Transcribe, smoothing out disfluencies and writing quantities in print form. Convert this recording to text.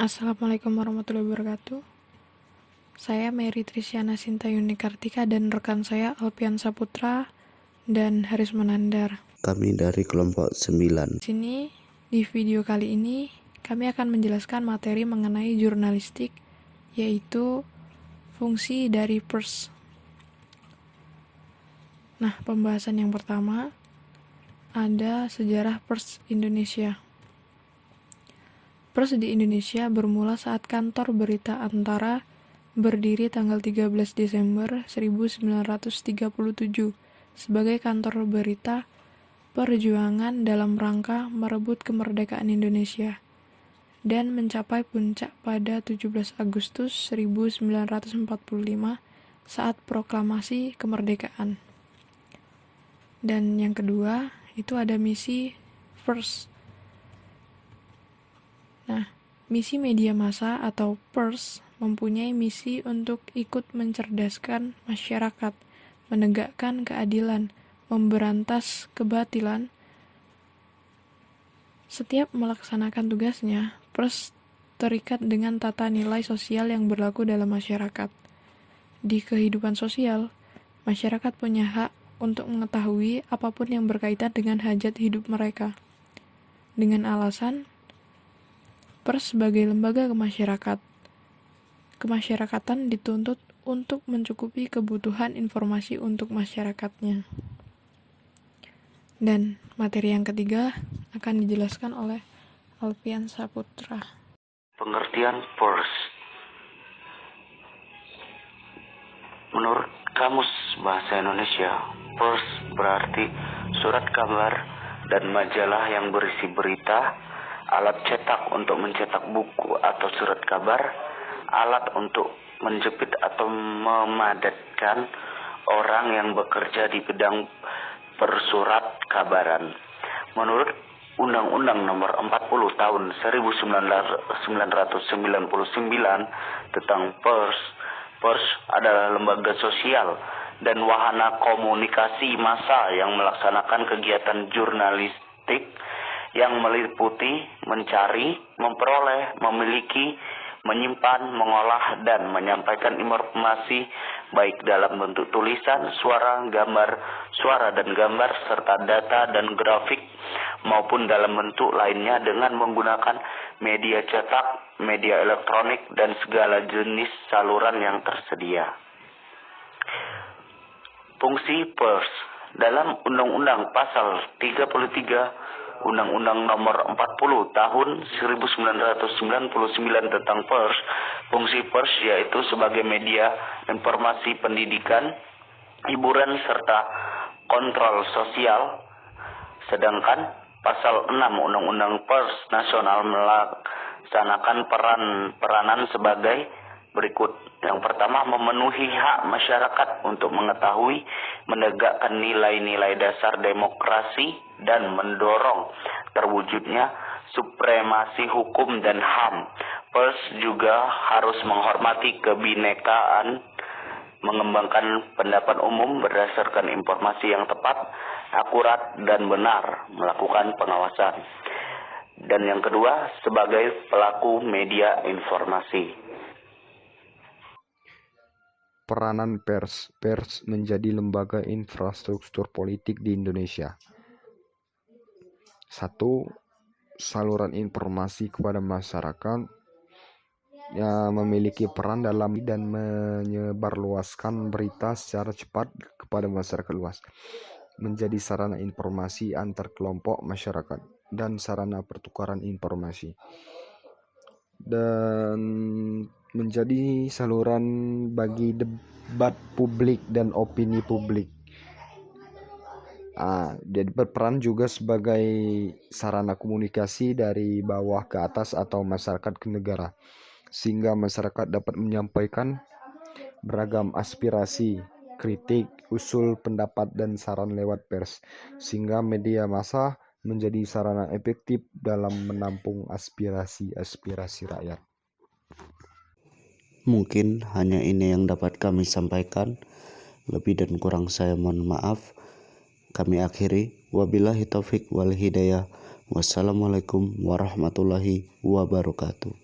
Assalamualaikum warahmatullahi wabarakatuh. Saya Mary Trisyana Sintayuni Kartika dan rekan saya Alpian Saputra dan Haris Manandar. Kami dari kelompok 9. Di sini, di video kali ini, kami akan menjelaskan materi mengenai jurnalistik, yaitu fungsi dari pers. Nah, pembahasan yang pertama ada sejarah pers Indonesia. Pers di Indonesia bermula saat kantor berita Antara berdiri tanggal 13 Desember 1937 sebagai kantor berita perjuangan dalam rangka merebut kemerdekaan Indonesia dan mencapai puncak pada 17 Agustus 1945 saat proklamasi kemerdekaan. Dan yang kedua, itu ada misi pers. Nah, misi media massa atau pers mempunyai misi untuk ikut mencerdaskan masyarakat, menegakkan keadilan, memberantas kebatilan. Setiap melaksanakan tugasnya, pers terikat dengan tata nilai sosial yang berlaku dalam masyarakat. Di kehidupan sosial, masyarakat punya hak untuk mengetahui apapun yang berkaitan dengan hajat hidup mereka. Dengan alasan pers sebagai lembaga kemasyarakatan dituntut untuk mencukupi kebutuhan informasi untuk masyarakatnya. Dan materi yang ketiga akan dijelaskan oleh Alpian Saputra. Pengertian pers. Menurut Kamus Bahasa Indonesia, pers berarti surat kabar dan majalah yang berisi berita, alat cetak untuk mencetak buku atau surat kabar, alat untuk menjepit atau memadatkan orang yang bekerja di bidang persurat kabaran. Menurut Undang-Undang Nomor 40 Tahun 1999 tentang pers adalah lembaga sosial dan wahana komunikasi massa yang melaksanakan kegiatan jurnalistik yang meliputi mencari, memperoleh, memiliki, menyimpan, mengolah, dan menyampaikan informasi baik dalam bentuk tulisan, suara, dan gambar, serta data dan grafik, maupun dalam bentuk lainnya dengan menggunakan media cetak, media elektronik, dan segala jenis saluran yang tersedia. Fungsi pers dalam Undang-Undang Pasal 33 Undang-Undang Nomor 40 Tahun 1999 tentang pers, fungsi pers yaitu sebagai media informasi pendidikan, hiburan, serta kontrol sosial. Sedangkan Pasal 6 Undang-Undang Pers Nasional melaksanakan peranan sebagai berikut. Yang pertama, memenuhi hak masyarakat untuk mengetahui, menegakkan nilai-nilai dasar demokrasi, dan mendorong terwujudnya supremasi hukum dan HAM. Pers juga harus menghormati kebinekaan, mengembangkan pendapat umum berdasarkan informasi yang tepat, akurat, dan benar, melakukan pengawasan. Dan yang kedua, sebagai pelaku media informasi. Peranan pers. Pers menjadi lembaga infrastruktur politik di Indonesia. 1. Saluran informasi kepada masyarakat yang memiliki peran dalam dan menyebarluaskan berita secara cepat kepada masyarakat luas. Menjadi sarana informasi antar kelompok masyarakat dan sarana pertukaran informasi. Dan menjadi saluran bagi debat publik dan opini publik. Jadi berperan juga sebagai sarana komunikasi dari bawah ke atas atau masyarakat ke negara, sehingga masyarakat dapat menyampaikan beragam aspirasi, kritik, usul, pendapat, dan saran lewat pers, sehingga media massa menjadi sarana efektif dalam menampung aspirasi-aspirasi rakyat. Mungkin hanya ini yang dapat kami sampaikan. Lebih dan kurang saya mohon maaf. Kami akhiri. Wabillahi taufik wal hidayah. Wassalamualaikum warahmatullahi wabarakatuh.